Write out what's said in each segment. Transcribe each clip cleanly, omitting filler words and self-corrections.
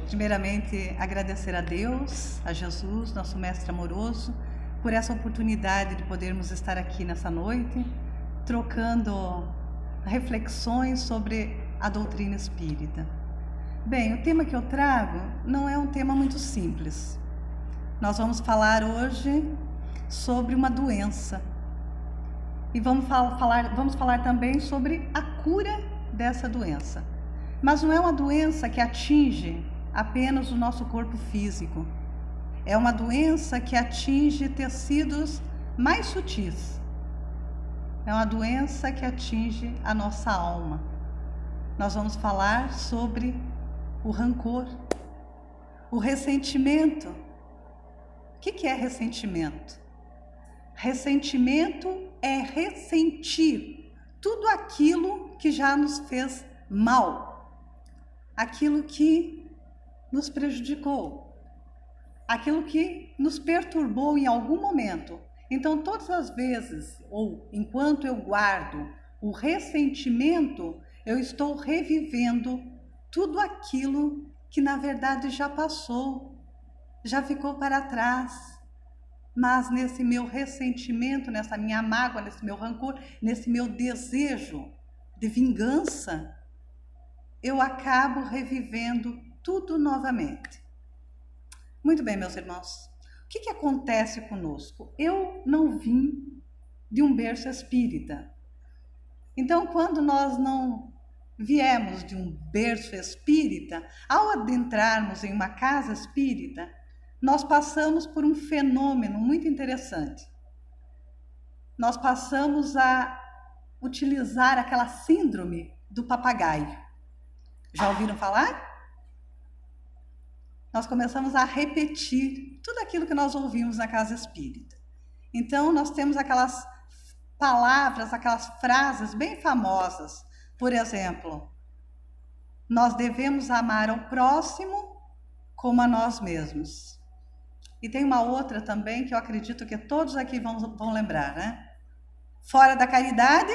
Primeiramente, agradecer a Deus, a Jesus, nosso Mestre amoroso, por essa oportunidade de podermos estar aqui nessa noite, trocando reflexões sobre a doutrina espírita. Bem, o tema que eu trago não é um tema muito simples. Nós vamos falar hoje sobre uma doença e vamos falar também sobre a cura dessa doença. Mas não é uma doença que atinge apenas o nosso corpo físico. É uma doença que atinge tecidos mais sutis. É uma doença que atinge a nossa alma. Nós vamos falar sobre o rancor, o ressentimento. O que é ressentimento? Ressentimento é ressentir tudo aquilo que já nos fez mal, aquilo que nos prejudicou, aquilo que nos perturbou em algum momento. Então, todas as vezes, ou enquanto eu guardo o ressentimento, eu estou revivendo tudo aquilo que na verdade já passou, já ficou para trás. Mas nesse meu ressentimento, nessa minha mágoa, nesse meu rancor, nesse meu desejo de vingança, eu acabo revivendo tudo novamente. Muito bem, meus irmãos. O que acontece conosco? Eu não vim de um berço espírita. Então, quando nós não viemos de um berço espírita, ao adentrarmos em uma casa espírita, nós passamos por um fenômeno muito interessante. Nós passamos a utilizar aquela síndrome do papagaio. Já ouviram falar? Nós começamos a repetir tudo aquilo que nós ouvimos na casa espírita. Então, nós temos aquelas palavras, aquelas frases bem famosas. Por exemplo, nós devemos amar ao próximo como a nós mesmos. E tem uma outra também que eu acredito que todos aqui vão lembrar, né? Fora da caridade,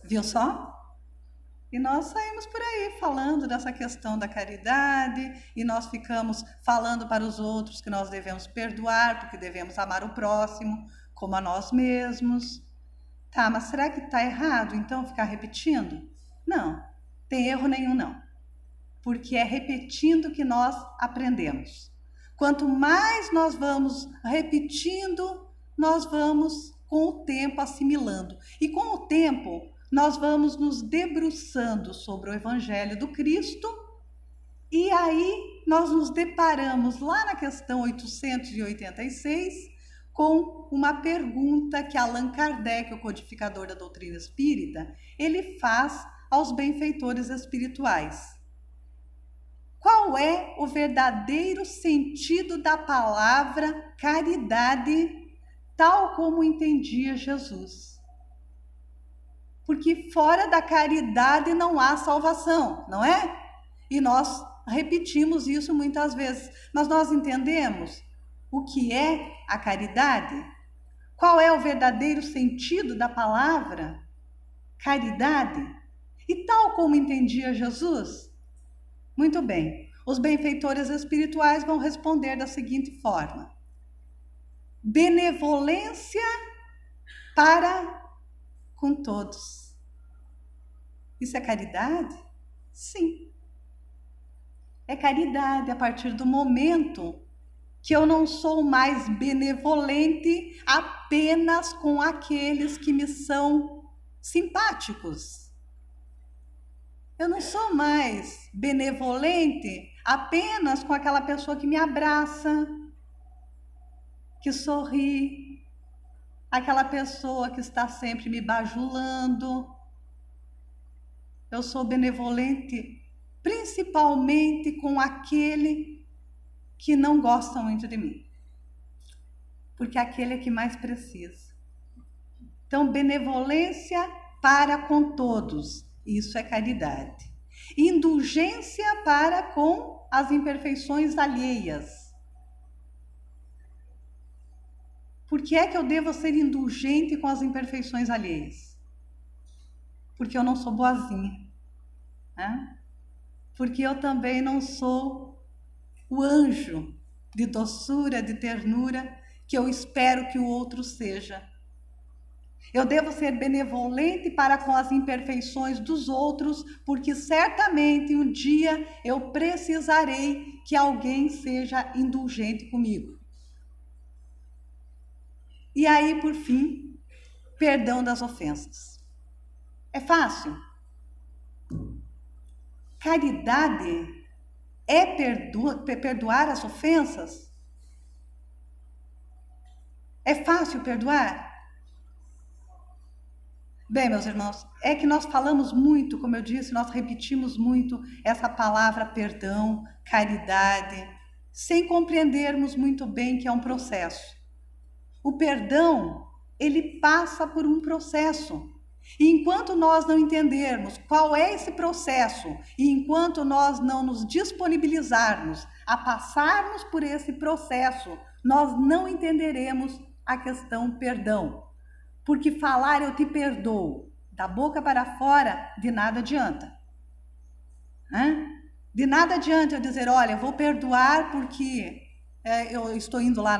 viu só? E nós saímos por aí falando dessa questão da caridade e nós ficamos falando para os outros que nós devemos perdoar porque devemos amar o próximo como a nós mesmos. Tá, mas será que está errado então ficar repetindo? Não, tem erro nenhum não. Porque é repetindo que nós aprendemos. Quanto mais nós vamos repetindo, nós vamos com o tempo assimilando. E com o tempo, nós vamos nos debruçando sobre o Evangelho do Cristo. E aí nós nos deparamos lá na questão 886 com uma pergunta que Allan Kardec, o codificador da doutrina espírita, ele faz aos benfeitores espirituais. Qual é o verdadeiro sentido da palavra caridade, tal como entendia Jesus? Porque fora da caridade não há salvação, não é? E nós repetimos isso muitas vezes. Mas nós entendemos o que é a caridade? Qual é o verdadeiro sentido da palavra caridade? E tal como entendia Jesus? Muito bem, os benfeitores espirituais vão responder da seguinte forma: benevolência para com todos. Isso é caridade? Sim. É caridade a partir do momento que eu não sou mais benevolente apenas com aqueles que me são simpáticos. Eu não sou mais benevolente apenas com aquela pessoa que me abraça, que sorri, aquela pessoa que está sempre me bajulando. Eu sou benevolente principalmente com aquele que não gosta muito de mim, porque aquele é que mais precisa. Então, benevolência para com todos. Isso é caridade. Indulgência para com as imperfeições alheias. Por que é que eu devo ser indulgente com as imperfeições alheias? Porque eu não sou boazinha, né? porque eu também não sou o anjo de doçura, de ternura que eu espero que o outro seja. Eu devo ser benevolente para com as imperfeições dos outros, porque certamente um dia eu precisarei que alguém seja indulgente comigo. E aí, por fim, perdão das ofensas. É fácil? Caridade é perdoar as ofensas? É fácil perdoar? Bem, meus irmãos, é que nós falamos muito, como eu disse, nós repetimos muito essa palavra perdão, caridade, sem compreendermos muito bem que é um processo. O perdão, ele passa por um processo. E enquanto nós não entendermos qual é esse processo, e enquanto nós não nos disponibilizarmos a passarmos por esse processo, nós não entenderemos a questão perdão. Porque falar eu te perdoo, da boca para fora, de nada adianta. De nada adianta eu dizer, olha, eu vou perdoar porque eu estou indo lá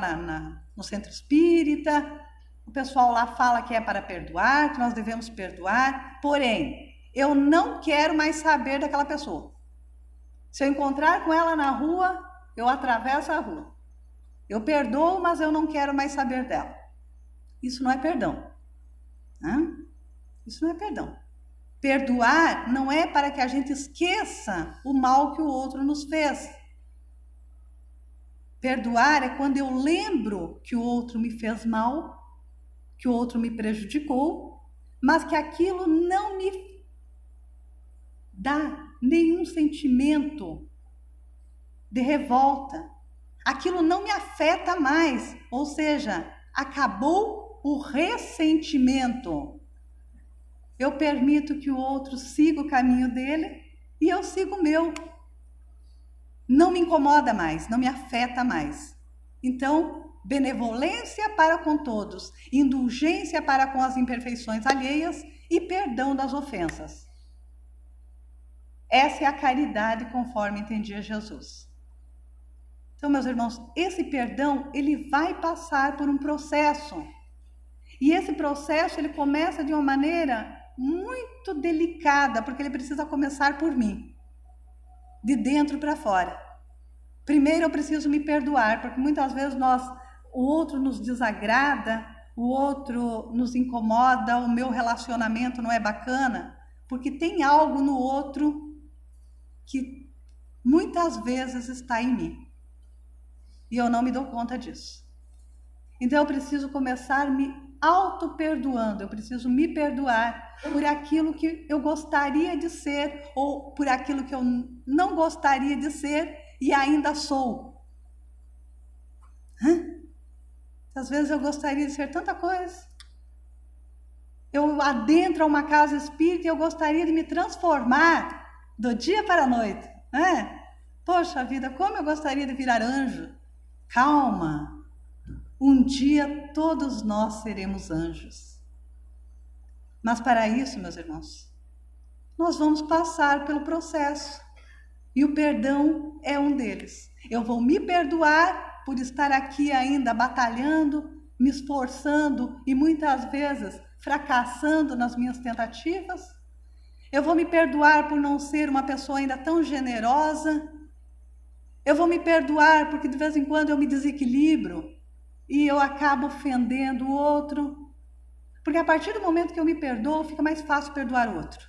no centro espírita, o pessoal lá fala que é para perdoar, que nós devemos perdoar, porém, eu não quero mais saber daquela pessoa. Se eu encontrar com ela na rua, eu atravesso a rua. Eu perdoo, mas eu não quero mais saber dela. Isso não é perdão. Isso não é perdão. Perdoar não é para que a gente esqueça o mal que o outro nos fez. Perdoar é quando eu lembro que o outro me fez mal, que o outro me prejudicou, mas que aquilo não me dá nenhum sentimento de revolta. Aquilo não me afeta mais, ou seja, acabou o ressentimento. Eu permito que o outro siga o caminho dele e eu sigo o meu. Não me incomoda mais, não me afeta mais. Então, benevolência para com todos, indulgência para com as imperfeições alheias e perdão das ofensas. Essa é a caridade conforme entendia Jesus. Então, meus irmãos, esse perdão, ele vai passar por um processo. E esse processo, ele começa de uma maneira muito delicada, porque ele precisa começar por mim, de dentro para fora. Primeiro eu preciso me perdoar, porque muitas vezes o outro nos desagrada, o outro nos incomoda, o meu relacionamento não é bacana, porque tem algo no outro que muitas vezes está em mim. E eu não me dou conta disso. Então eu preciso começar me auto-perdoando, eu preciso me perdoar por aquilo que eu gostaria de ser ou por aquilo que eu não gostaria de ser e ainda sou. Às vezes eu gostaria de ser tanta coisa. Eu adentro a uma casa espírita e eu gostaria de me transformar do dia para a noite. Poxa vida, como eu gostaria de virar anjo. Calma. Um dia todos nós seremos anjos. Mas para isso, meus irmãos, nós vamos passar pelo processo. E o perdão é um deles. Eu vou me perdoar por estar aqui ainda batalhando, me esforçando e muitas vezes fracassando nas minhas tentativas. Eu vou me perdoar por não ser uma pessoa ainda tão generosa. Eu vou me perdoar porque de vez em quando eu me desequilibro e eu acabo ofendendo o outro. Porque a partir do momento que eu me perdoo, fica mais fácil perdoar o outro.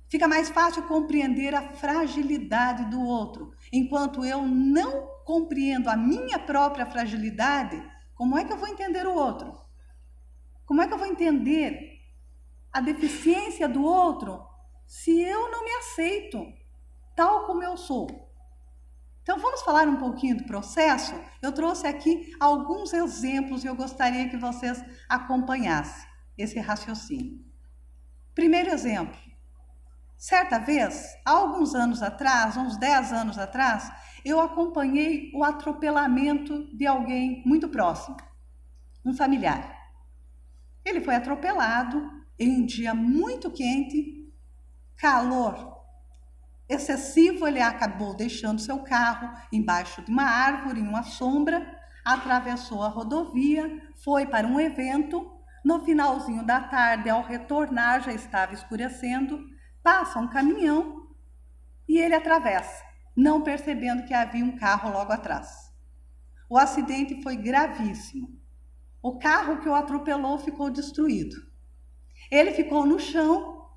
Fica mais fácil compreender a fragilidade do outro. Enquanto eu não compreendo a minha própria fragilidade, como é que eu vou entender o outro? Como é que eu vou entender a deficiência do outro se eu não me aceito tal como eu sou? Então vamos falar um pouquinho do processo? Eu trouxe aqui alguns exemplos e eu gostaria que vocês acompanhassem esse raciocínio. Primeiro exemplo. Certa vez, há alguns anos atrás, uns 10 anos atrás, eu acompanhei o atropelamento de alguém muito próximo, um familiar. Ele foi atropelado em um dia muito quente, calor excessivo, ele acabou deixando seu carro embaixo de uma árvore, em uma sombra, atravessou a rodovia, foi para um evento. No finalzinho da tarde, ao retornar, já estava escurecendo, passa um caminhão e ele atravessa, não percebendo que havia um carro logo atrás. O acidente foi gravíssimo. O carro que o atropelou ficou destruído. Ele ficou no chão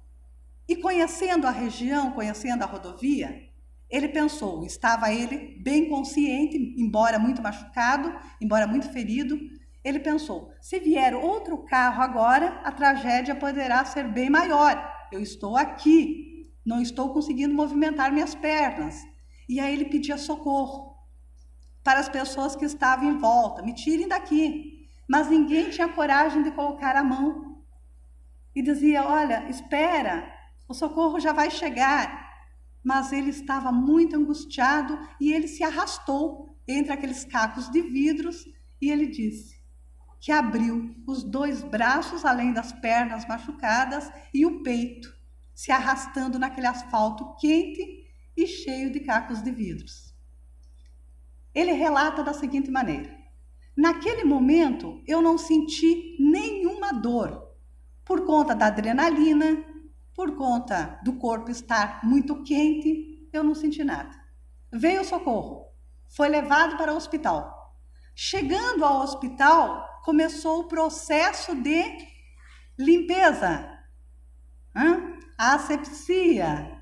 e, conhecendo a região, conhecendo a rodovia, ele pensou, estava ele bem consciente, embora muito machucado, embora muito ferido, ele pensou, se vier outro carro agora, a tragédia poderá ser bem maior. Eu estou aqui, não estou conseguindo movimentar minhas pernas. E aí ele pedia socorro para as pessoas que estavam em volta, me tirem daqui. Mas ninguém tinha coragem de colocar a mão. E dizia, olha, espera, o socorro já vai chegar. Mas ele estava muito angustiado e ele se arrastou entre aqueles cacos de vidros e ele disse que abriu os 2 braços, além das pernas machucadas, e o peito, se arrastando naquele asfalto quente e cheio de cacos de vidros. Ele relata da seguinte maneira: naquele momento eu não senti nenhuma dor, por conta da adrenalina, por conta do corpo estar muito quente, eu não senti nada. Veio o socorro, foi levado para o hospital. Chegando ao hospital, começou o processo de limpeza, a asepsia,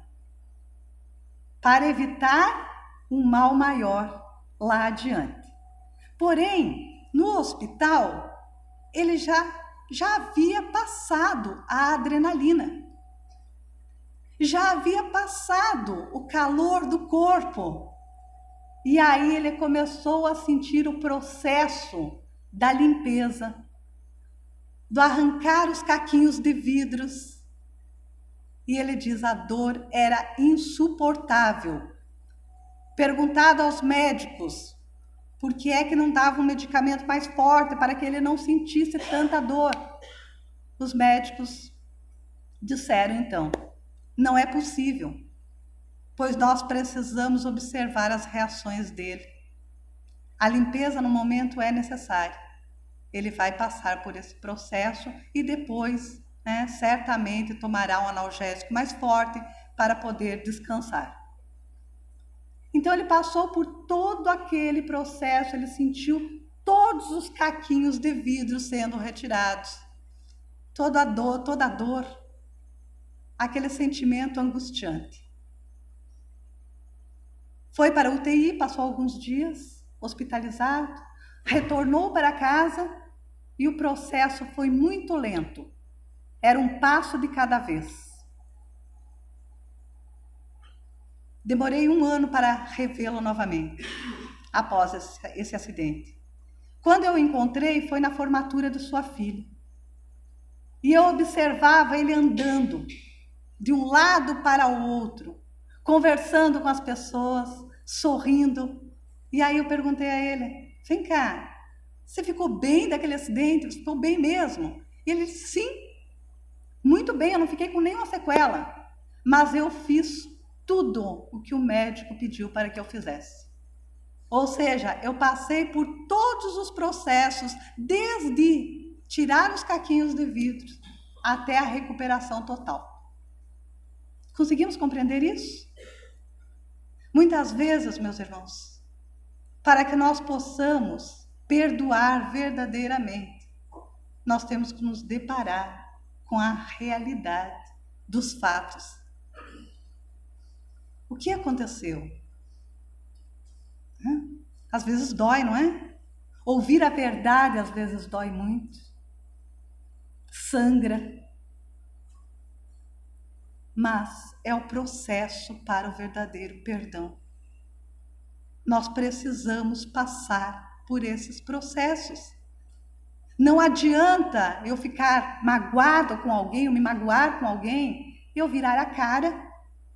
para evitar um mal maior lá adiante. Porém, no hospital, ele já havia passado a adrenalina, já havia passado o calor do corpo. E aí ele começou a sentir o processo da limpeza, do arrancar os caquinhos de vidros. E ele diz, a dor era insuportável. Perguntado aos médicos, por que é que não dava um medicamento mais forte para que ele não sentisse tanta dor? Os médicos disseram então, não é possível, pois nós precisamos observar as reações dele. A limpeza no momento é necessária. Ele vai passar por esse processo e depois, certamente tomará um analgésico mais forte para poder descansar. Então ele passou por todo aquele processo, ele sentiu todos os caquinhos de vidro sendo retirados, toda a dor, aquele sentimento angustiante. Foi para a UTI, passou alguns dias, hospitalizado, retornou para casa e o processo foi muito lento. Era um passo de cada vez. Demorei 1 ano para revê-lo novamente, após esse acidente. Quando eu o encontrei, foi na formatura de sua filha. E eu observava ele andando de um lado para o outro, conversando com as pessoas, sorrindo. E aí eu perguntei a ele, vem cá, você ficou bem daquele acidente? Você ficou bem mesmo? E ele disse, sim, muito bem, eu não fiquei com nenhuma sequela, mas eu fiz tudo o que o médico pediu para que eu fizesse. Ou seja, eu passei por todos os processos, desde tirar os caquinhos de vidro até a recuperação total. Conseguimos compreender isso? Muitas vezes, meus irmãos, para que nós possamos perdoar verdadeiramente, nós temos que nos deparar com a realidade dos fatos. O que aconteceu? Às vezes dói, não é? Ouvir a verdade às vezes dói muito. Sangra. Mas é o processo para o verdadeiro perdão. Nós precisamos passar por esses processos. Não adianta eu ficar magoado com alguém, ou me magoar com alguém, e eu virar a cara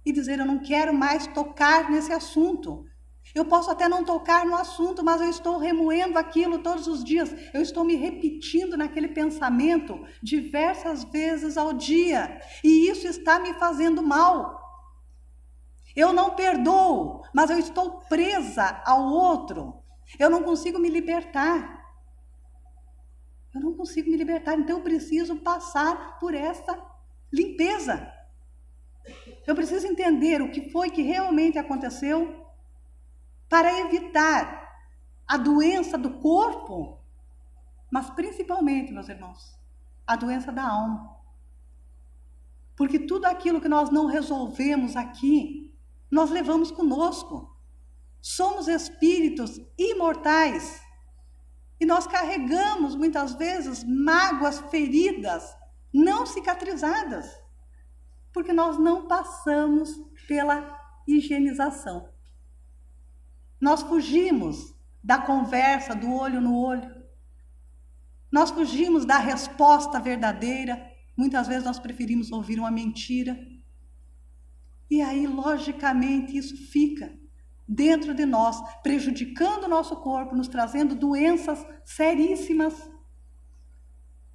e dizer, eu não quero mais tocar nesse assunto. Eu posso até não tocar no assunto, mas eu estou remoendo aquilo todos os dias. Eu estou me repetindo naquele pensamento diversas vezes ao dia. E isso está me fazendo mal. Eu não perdoo, mas eu estou presa ao outro. Eu não consigo me libertar. Eu não consigo me libertar, então eu preciso passar por essa limpeza. Eu preciso entender o que foi que realmente aconteceu para evitar a doença do corpo, mas principalmente, meus irmãos, a doença da alma. Porque tudo aquilo que nós não resolvemos aqui, nós levamos conosco. Somos espíritos imortais. E nós carregamos, muitas vezes, mágoas, feridas, não cicatrizadas. Porque nós não passamos pela higienização. Nós fugimos da conversa do olho no olho. Nós fugimos da resposta verdadeira. Muitas vezes nós preferimos ouvir uma mentira. E aí, logicamente, isso fica dentro de nós, prejudicando o nosso corpo, nos trazendo doenças seríssimas,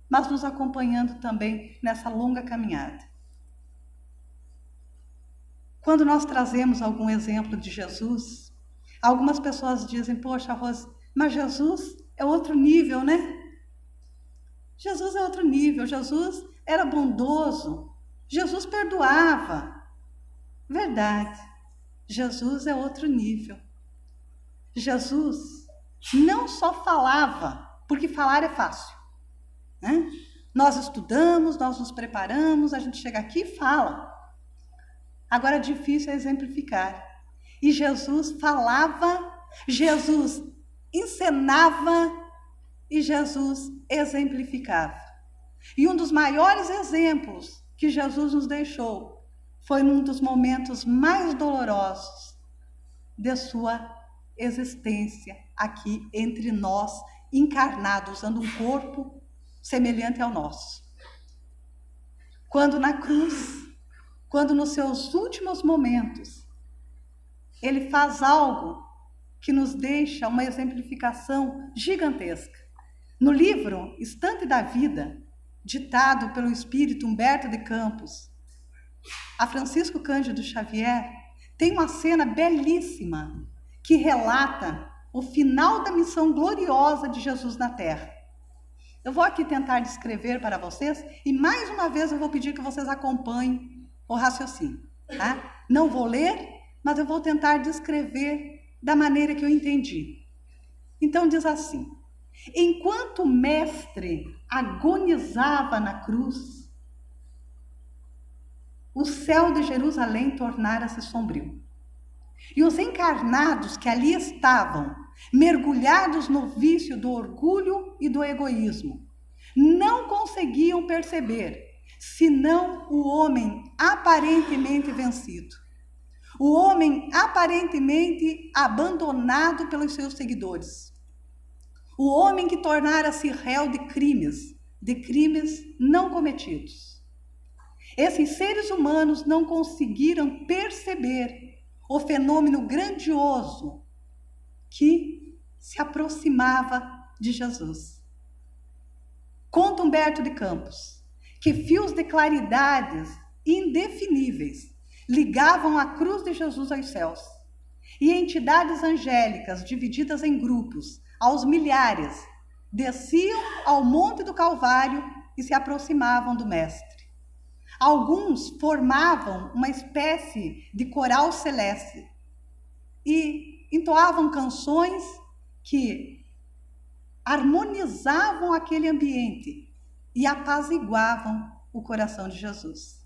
mas nos acompanhando também nessa longa caminhada. Quando nós trazemos algum exemplo de Jesus, algumas pessoas dizem, poxa, Rose, mas Jesus é outro nível, né? Jesus é outro nível, Jesus era bondoso, Jesus perdoava. Verdade. Jesus é outro nível. Jesus não só falava, porque falar é fácil, né? Nós estudamos, nós nos preparamos, a gente chega aqui e fala. Agora, difícil é exemplificar. E Jesus falava, Jesus encenava e Jesus exemplificava. E um dos maiores exemplos que Jesus nos deixou foi num dos momentos mais dolorosos de sua existência aqui entre nós, encarnado, usando um corpo semelhante ao nosso. Quando na cruz, quando nos seus últimos momentos, ele faz algo que nos deixa uma exemplificação gigantesca. No livro Estante da Vida, ditado pelo espírito Humberto de Campos, a Francisco Cândido Xavier, tem uma cena belíssima que relata o final da missão gloriosa de Jesus na Terra. Eu vou aqui tentar descrever para vocês e mais uma vez eu vou pedir que vocês acompanhem o raciocínio, tá? Não vou ler, mas eu vou tentar descrever da maneira que eu entendi. Então diz assim: enquanto o mestre agonizava na cruz, o céu de Jerusalém tornara-se sombrio. E os encarnados que ali estavam, mergulhados no vício do orgulho e do egoísmo, não conseguiam perceber, senão o homem aparentemente vencido. O homem aparentemente abandonado pelos seus seguidores. O homem que tornara-se réu de crimes não cometidos. Esses seres humanos não conseguiram perceber o fenômeno grandioso que se aproximava de Jesus. Conta Humberto de Campos que fios de claridades indefiníveis ligavam a cruz de Jesus aos céus, e entidades angélicas divididas em grupos, aos milhares, desciam ao Monte do Calvário e se aproximavam do Mestre. Alguns formavam uma espécie de coral celeste e entoavam canções que harmonizavam aquele ambiente e apaziguavam o coração de Jesus.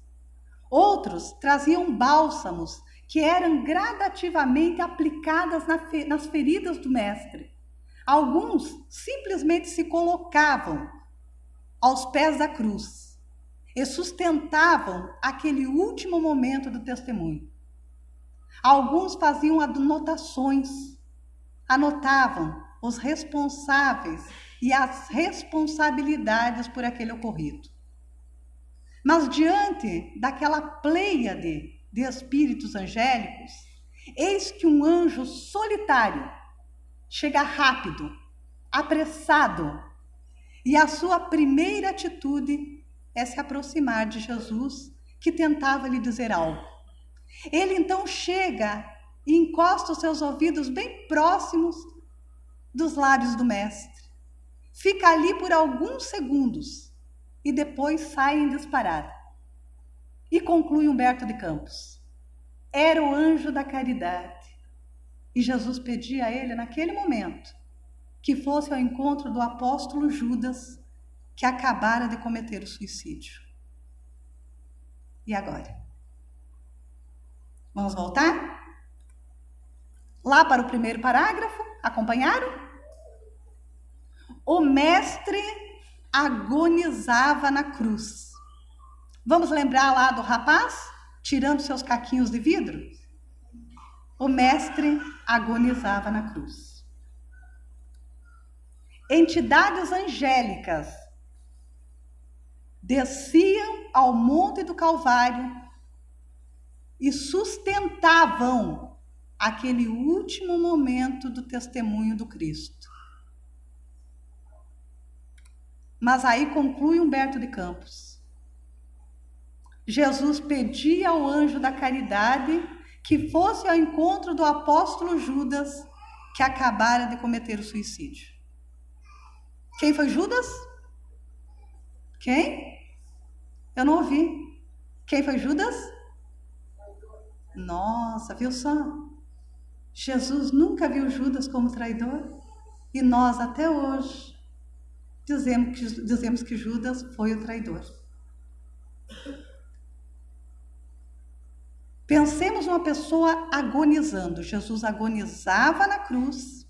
Outros traziam bálsamos que eram gradativamente aplicadas nas feridas do Mestre. Alguns simplesmente se colocavam aos pés da cruz e sustentavam aquele último momento do testemunho. Alguns faziam anotações, anotavam os responsáveis e as responsabilidades por aquele ocorrido. Mas diante daquela pleiade de espíritos angélicos, eis que um anjo solitário chega rápido, apressado, e a sua primeira atitude é se aproximar de Jesus, que tentava lhe dizer algo. Ele então chega e encosta os seus ouvidos bem próximos dos lábios do mestre. Fica ali por alguns segundos e depois sai em disparada. E conclui Humberto de Campos: era o anjo da caridade. E Jesus pedia a ele, naquele momento, que fosse ao encontro do apóstolo Judas, que acabara de cometer o suicídio. E agora? Vamos voltar? Lá para o primeiro parágrafo, acompanharam? O mestre agonizava na cruz. Vamos lembrar lá do rapaz, tirando seus caquinhos de vidro? O mestre agonizava na cruz. Entidades angélicas desciam ao Monte do Calvário e sustentavam aquele último momento do testemunho do Cristo. Mas aí conclui Humberto de Campos: Jesus pedia ao anjo da caridade que fosse ao encontro do apóstolo Judas, que acabara de cometer o suicídio. Quem foi Judas? Quem? Eu não ouvi. Quem foi Judas? Nossa, viu só? Jesus nunca viu Judas como traidor. E nós, até hoje, dizemos que Judas foi o traidor. Pensemos uma pessoa agonizando. Jesus agonizava na cruz,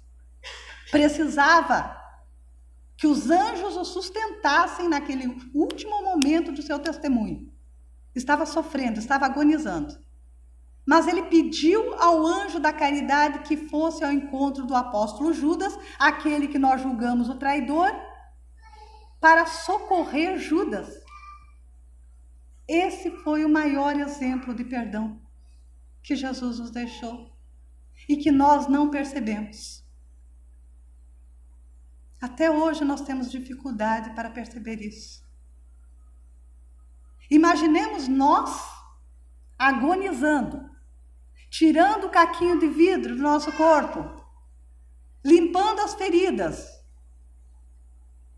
precisava que os anjos o sustentassem naquele último momento do seu testemunho. Estava sofrendo, estava agonizando. Mas ele pediu ao anjo da caridade que fosse ao encontro do apóstolo Judas, aquele que nós julgamos o traidor, para socorrer Judas. Esse foi o maior exemplo de perdão que Jesus nos deixou e que nós não percebemos. Até hoje nós temos dificuldade para perceber isso. Imaginemos nós agonizando, tirando o caquinho de vidro do nosso corpo, limpando as feridas,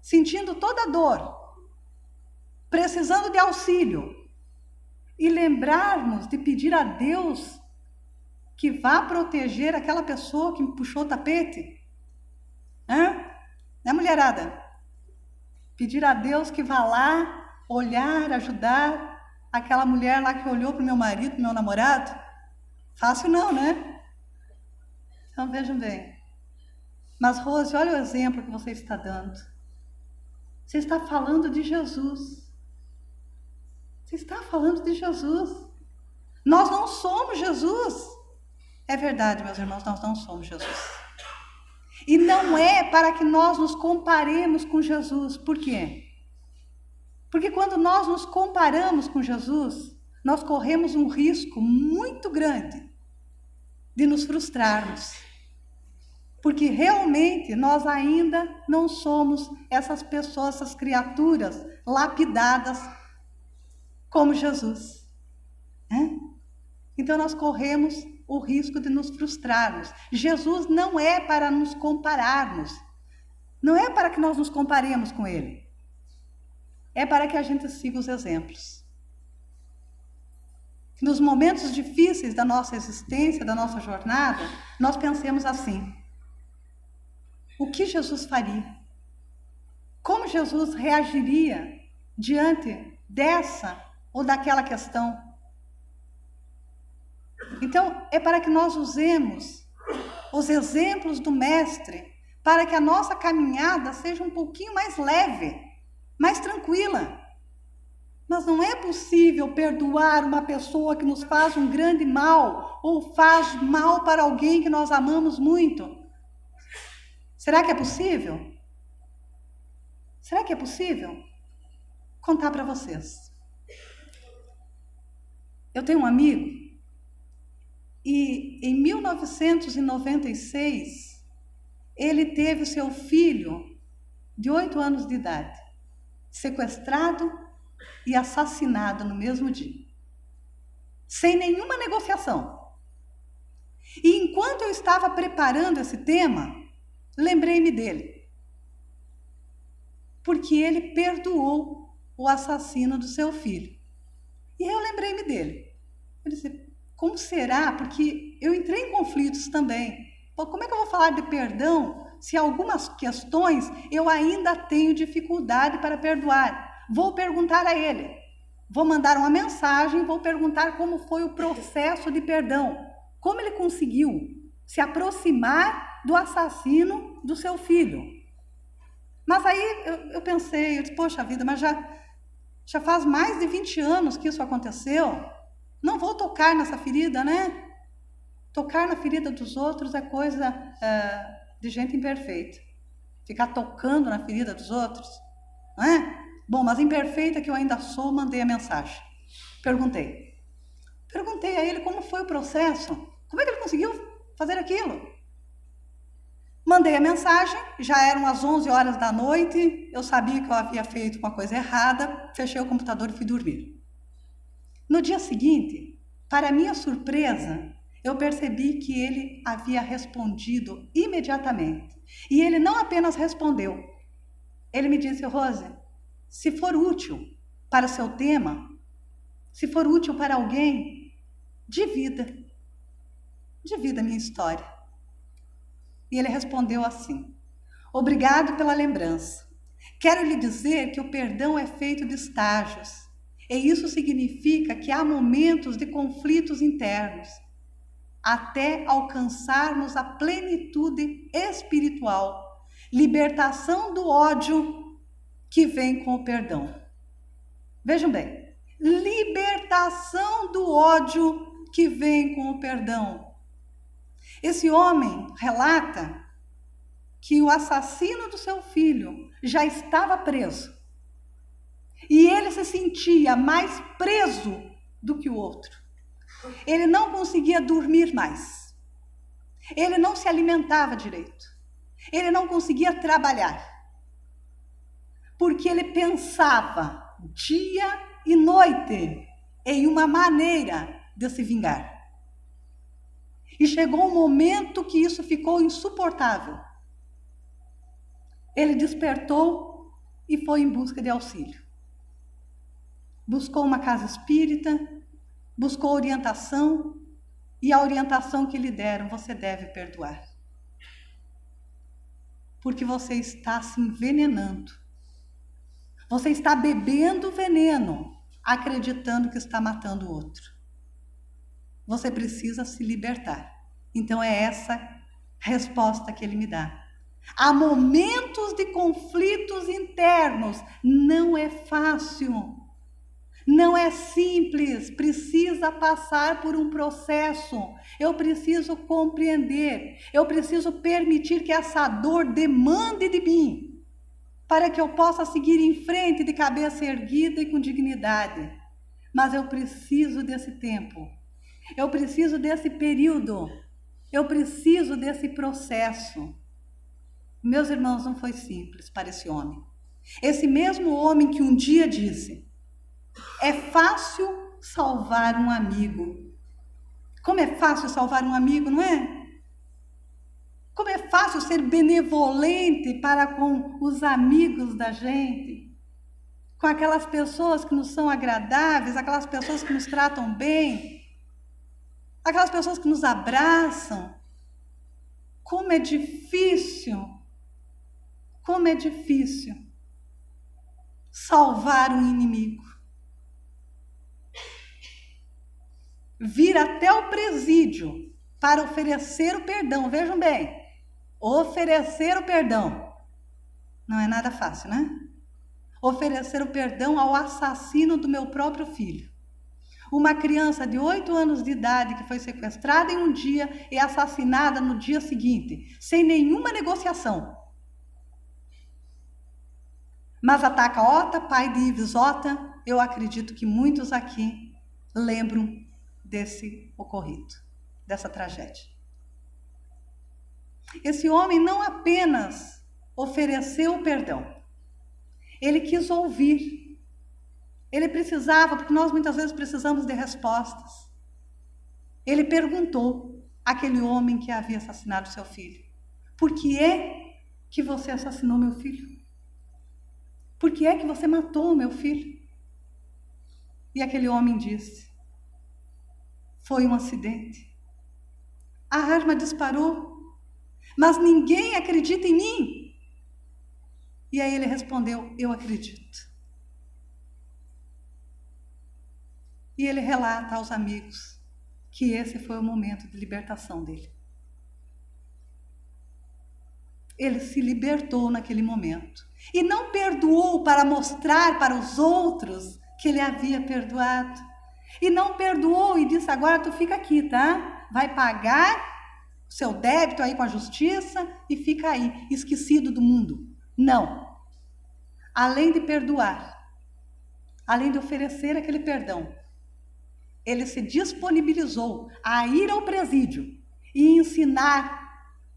sentindo toda a dor, precisando de auxílio, e lembrarmos de pedir a Deus que vá proteger aquela pessoa que me puxou o tapete. Né, mulherada? Pedir a Deus que vá lá, olhar, ajudar aquela mulher lá que olhou para o meu marido, para o meu namorado. Fácil não, né? Então vejam bem. Mas Rose, olha o exemplo que você está dando. Você está falando de Jesus. Você está falando de Jesus. Nós não somos Jesus. É verdade, meus irmãos, nós não somos Jesus. E não é para que nós nos comparemos com Jesus. Por quê? Porque quando nós nos comparamos com Jesus, nós corremos um risco muito grande de nos frustrarmos. Porque realmente nós ainda não somos essas pessoas, essas criaturas lapidadas como Jesus. Então nós corremos o risco de nos frustrarmos. Jesus não é para nos compararmos. Não é para que nós nos comparemos com Ele. É para que a gente siga os exemplos. Nos momentos difíceis da nossa existência, da nossa jornada, nós pensemos assim: o que Jesus faria? Como Jesus reagiria diante dessa ou daquela questão? Então, é para que nós usemos os exemplos do Mestre para que a nossa caminhada seja um pouquinho mais leve, mais tranquila. Mas não é possível perdoar uma pessoa que nos faz um grande mal ou faz mal para alguém que nós amamos muito. Será que é possível? Será que é possível? Contar para vocês. Eu tenho um amigo e em 1996 ele teve o seu filho de 8 anos de idade sequestrado e assassinado no mesmo dia. sem nenhuma negociação. E enquanto eu estava preparando esse tema, lembrei-me dele. Porque ele perdoou o assassino do seu filho. E eu lembrei-me dele. Eu disse, como será? Porque eu entrei em conflitos também. Pô, como é que eu vou falar de perdão se algumas questões eu ainda tenho dificuldade para perdoar? Vou perguntar a ele. Vou mandar uma mensagem, vou perguntar como foi o processo de perdão. Como ele conseguiu se aproximar do assassino do seu filho. Mas aí eu pensei, eu disse, poxa vida, mas já faz mais de 20 anos que isso aconteceu. Não vou tocar nessa ferida, né? Tocar na ferida dos outros é coisa de gente imperfeita. Ficar tocando na ferida dos outros, não é? Bom, mas imperfeita que eu ainda sou, mandei a mensagem. Perguntei a ele como foi o processo. Como é que ele conseguiu fazer aquilo? Mandei a mensagem, já eram as 11 horas da noite, eu sabia que eu havia feito uma coisa errada, fechei o computador e fui dormir. No dia seguinte, para minha surpresa, eu percebi que ele havia respondido imediatamente. E ele não apenas respondeu, ele me disse, Rose, se for útil para o seu tema, se for útil para alguém, divida a minha história. E ele respondeu assim, obrigado pela lembrança. Quero lhe dizer que o perdão é feito de estágios. E isso significa que há momentos de conflitos internos, até alcançarmos a plenitude espiritual, libertação do ódio que vem com o perdão. Vejam bem, libertação do ódio que vem com o perdão. Esse homem relata que o assassino do seu filho já estava preso. E ele se sentia mais preso do que o outro. Ele não conseguia dormir mais. Ele não se alimentava direito. Ele não conseguia trabalhar. Porque ele pensava dia e noite em uma maneira de se vingar. E chegou um momento que isso ficou insuportável. Ele despertou e foi em busca de auxílio. Buscou uma casa espírita, buscou orientação, e a orientação que lhe deram, você deve perdoar. Porque você está se envenenando. Você está bebendo veneno, acreditando que está matando o outro. Você precisa se libertar. Então é essa resposta que ele me dá. Há momentos de conflitos internos, não é fácil. Não é simples, precisa passar por um processo. Eu preciso compreender, eu preciso permitir que essa dor demande de mim, para que eu possa seguir em frente de cabeça erguida e com dignidade. Mas eu preciso desse tempo, eu preciso desse período, eu preciso desse processo. Meus irmãos, não foi simples para esse homem. Esse mesmo homem que um dia disse, é fácil salvar um amigo. Como é fácil salvar um amigo, não é? Como é fácil ser benevolente para com os amigos da gente, com aquelas pessoas que nos são agradáveis, aquelas pessoas que nos tratam bem, aquelas pessoas que nos abraçam. Como é difícil salvar um inimigo. Vir até o presídio para oferecer o perdão. Vejam bem, oferecer o perdão não é nada fácil, né? Oferecer o perdão ao assassino do meu próprio filho. Uma criança de 8 anos de idade que foi sequestrada em um dia e assassinada no dia seguinte, sem nenhuma negociação. Mas a Taka-Ota, pai de Ives Ota, eu acredito que muitos aqui lembram desse ocorrido, dessa tragédia. Esse homem não apenas ofereceu o perdão, ele quis ouvir. Ele precisava, porque nós muitas vezes precisamos de respostas. ele perguntou àquele homem que havia assassinado seu filho: por que é que você assassinou meu filho? Por que é que você matou meu filho? E aquele homem disse: foi um acidente. A arma disparou, mas ninguém acredita em mim. E aí ele respondeu: eu acredito. E ele relata aos amigos que esse foi o momento de libertação dele. Ele se libertou naquele momento. E não perdoou para mostrar para os outros que ele havia perdoado. E não perdoou e disse: agora tu fica aqui, tá? Vai pagar o seu débito aí com a justiça e fica aí, esquecido do mundo. Não. Além de perdoar, além de oferecer aquele perdão, ele se disponibilizou a ir ao presídio e ensinar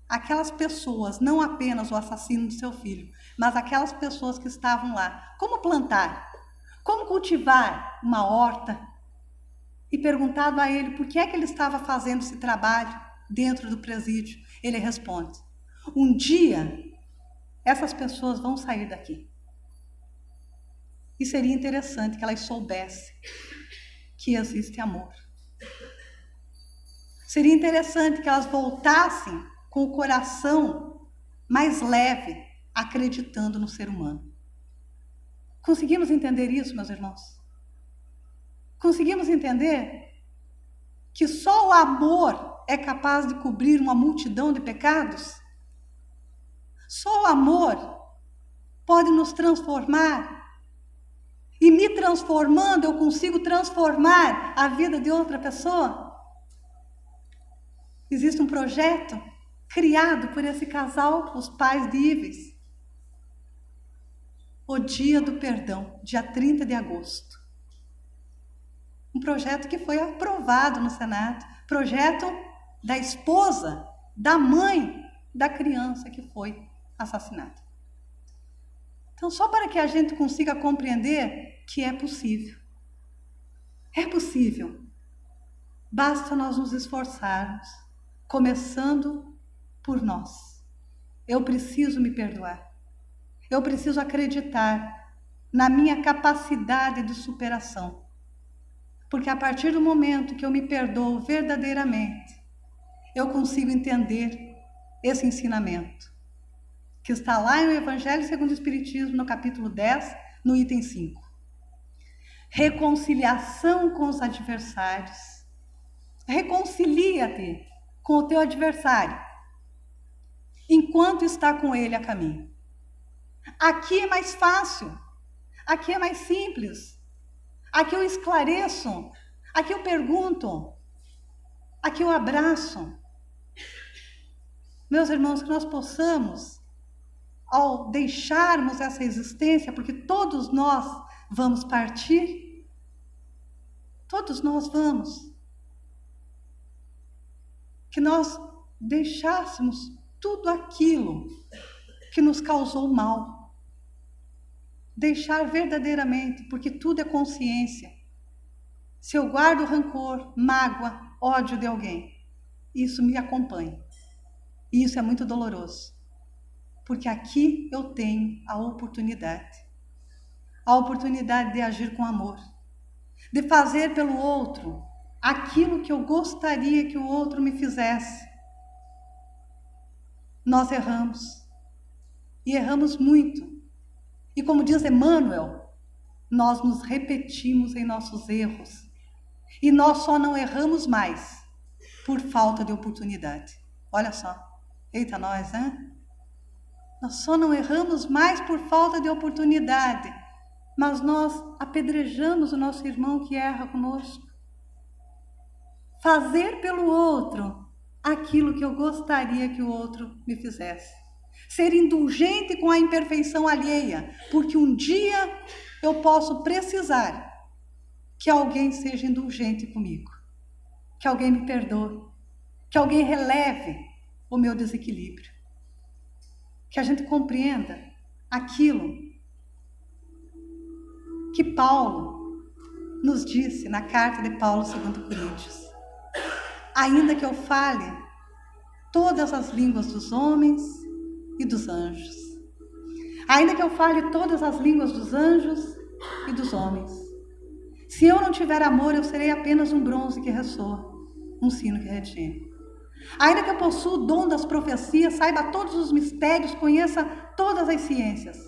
aquelas pessoas, não apenas o assassino do seu filho, mas aquelas pessoas que estavam lá, como plantar, como cultivar uma horta, e perguntado a ele por que é que ele estava fazendo esse trabalho dentro do presídio. Ele responde: um dia essas pessoas vão sair daqui. E seria interessante que elas soubessem que existe amor. Seria interessante que elas voltassem com o coração mais leve, acreditando no ser humano. Conseguimos entender isso, meus irmãos? Conseguimos entender que só o amor é capaz de cobrir uma multidão de pecados? Só o amor pode nos transformar. E me transformando, eu consigo transformar a vida de outra pessoa? Existe um projeto criado por esse casal, os pais de Ives. O Dia do Perdão, dia 30 de agosto. Um projeto que foi aprovado no Senado. Projeto da esposa, da mãe da criança que foi assassinada. Então, só para que a gente consiga compreender que é possível. É possível. Basta nós nos esforçarmos, começando por nós. Eu preciso me perdoar. Eu preciso acreditar na minha capacidade de superação. Porque a partir do momento que eu me perdoo verdadeiramente, eu consigo entender esse ensinamento, que está lá no Evangelho segundo o Espiritismo, no capítulo 10, no item 5. Reconciliação com os adversários. Reconcilia-te com o teu adversário, enquanto está com ele a caminho. Aqui é mais fácil, aqui é mais simples, aqui eu esclareço, aqui eu pergunto, aqui eu abraço. Meus irmãos, que nós possamos, ao deixarmos essa existência, porque todos nós vamos partir, todos nós vamos, que nós deixássemos tudo aquilo que nos causou mal. Deixar verdadeiramente, porque tudo é consciência. Se eu guardo rancor, mágoa, ódio de alguém, isso me acompanha. E isso é muito doloroso. Porque aqui eu tenho a oportunidade de agir com amor, de fazer pelo outro aquilo que eu gostaria que o outro me fizesse. Nós erramos, e erramos muito. E como diz Emmanuel, nós nos repetimos em nossos erros, e nós só não erramos mais por falta de oportunidade. Olha só, eita nós, né? Nós só não erramos mais por falta de oportunidade, mas nós apedrejamos o nosso irmão que erra conosco. Fazer pelo outro aquilo que eu gostaria que o outro me fizesse. Ser indulgente com a imperfeição alheia, porque um dia eu posso precisar que alguém seja indulgente comigo, que alguém me perdoe, que alguém releve o meu desequilíbrio. Que a gente compreenda aquilo que Paulo nos disse na carta de Paulo segundo Coríntios. ainda que eu fale todas as línguas dos homens e dos anjos, ainda que eu fale todas as línguas dos anjos e dos homens, se eu não tiver amor, eu serei apenas um bronze que ressoa, um sino que retine. Ainda que eu possua o dom das profecias, saiba todos os mistérios, conheça todas as ciências,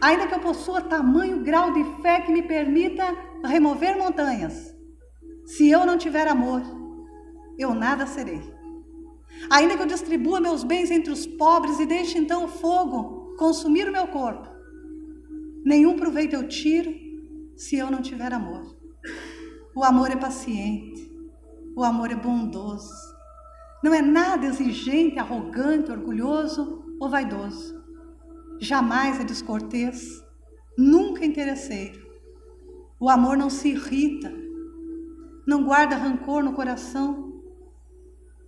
ainda que eu possua tamanho grau de fé que me permita remover montanhas, se eu não tiver amor, eu nada serei. Ainda que eu distribua meus bens entre os pobres e deixe então o fogo consumir o meu corpo, nenhum proveito eu tiro se eu não tiver amor. O amor é paciente, o amor é bondoso, não é nada exigente, arrogante, orgulhoso ou vaidoso. Jamais é descortês, nunca interesseiro. O amor não se irrita, não guarda rancor no coração.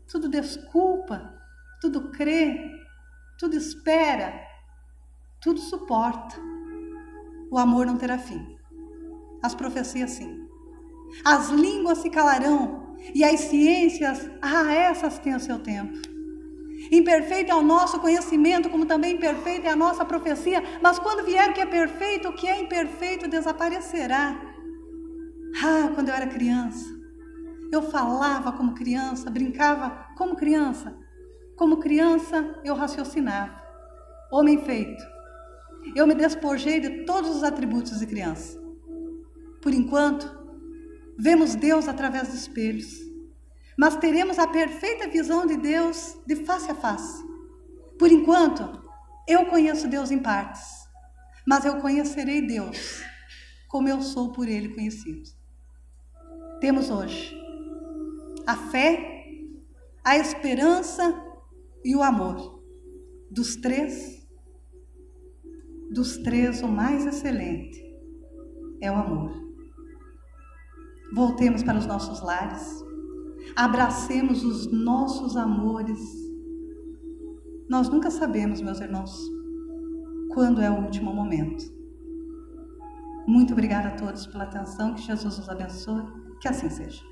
Tudo desculpa, tudo crê, tudo espera, tudo suporta. O amor não terá fim. As profecias sim. As línguas se calarão e as ciências, essas têm o seu tempo. Imperfeito é o nosso conhecimento, como também imperfeita é a nossa profecia, mas quando vier o que é perfeito, o que é imperfeito desaparecerá. Quando eu era criança, eu falava como criança, brincava como criança eu raciocinava. Homem feito, eu me despojei de todos os atributos de criança. Por enquanto, vemos Deus através dos espelhos, mas teremos a perfeita visão de Deus de face a face. Por enquanto, eu conheço Deus em partes, mas eu conhecerei Deus como eu sou por Ele conhecido. Temos hoje a fé, a esperança e o amor. Dos três, o mais excelente é o amor. Voltemos para os nossos lares, abracemos os nossos amores. Nós nunca sabemos, meus irmãos, quando é o último momento. Muito obrigada a todos pela atenção, que Jesus os abençoe, que assim seja.